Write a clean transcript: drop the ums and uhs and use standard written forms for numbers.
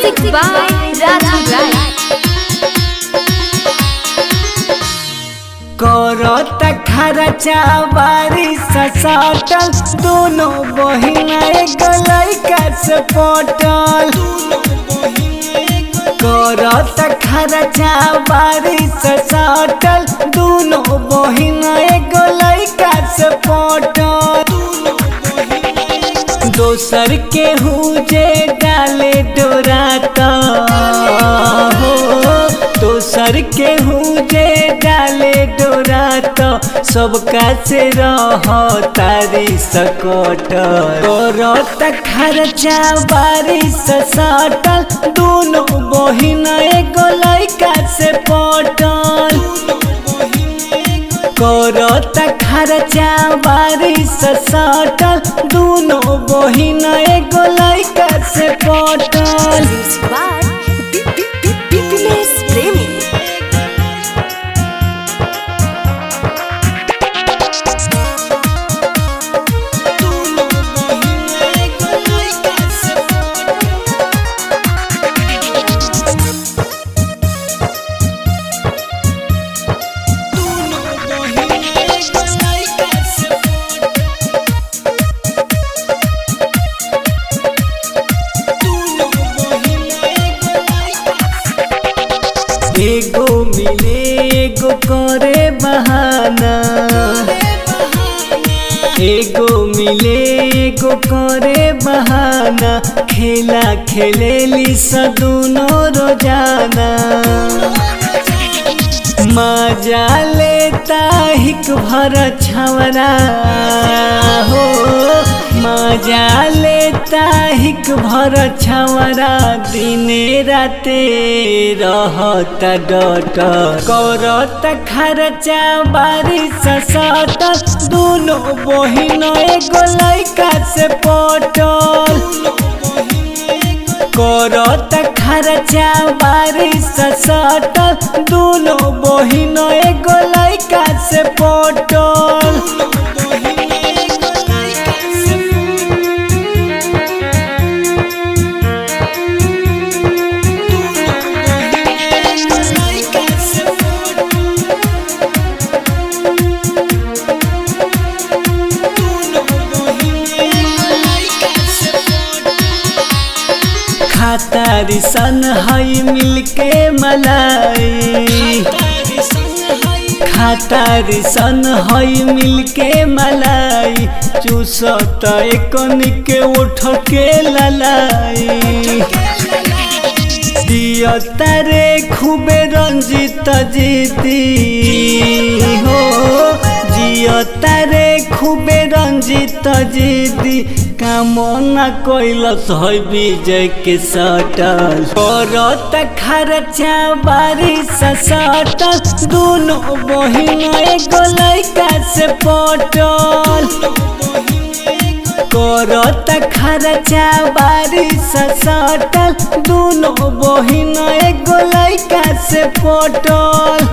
Music by Raju Rai. करत खर्चा बारिश सटल दोनों बहिना एक लइका से पटल। करत खर्चा बारिश सटल दोनों बहिना एक लइका से पटल। दोसर के हुजे डाले डोराता हो, दोसर के हुजे डाले डोराता सबका से रह तारी सकट। करत खर्चा बारिश सटल दोनों बहिना एगो लइका से पटल। करत खर्चा बारिश सटल दोनों बहिना एगो लइका से पटल। Music by Dinesh Premi. एगो मिले एगो करे बहाना, एगो मिले एगो करे बहाना, खेला खेलेली सदुनो रोजाना। मजा लेता हिक भर छवरा हो, मजा लेता हिक भर छवरा, दिने राते रहता डट। करत खर्चा बारिश सटल दोनों बहिना एगो लइका से पटल। करत खर्चा बारिश सटल दोनों बहिना एगो लइका से पटल। खातारी सन हई मिलके मलाई, खातारी सन हई मिलके मलाई, चूसत एकन के उठ के ललाई। दियता रे खूबे रंजित जीती हो, जियता रे खूबे रंजित जीती, कामना कैलस है विजय के सटल। करत खर्चा बारिश सटल दोनों बहिना एगो लइका से पटल। करत खर्चा बारिश सटल दोनों बहिना एगो लइका से पटल।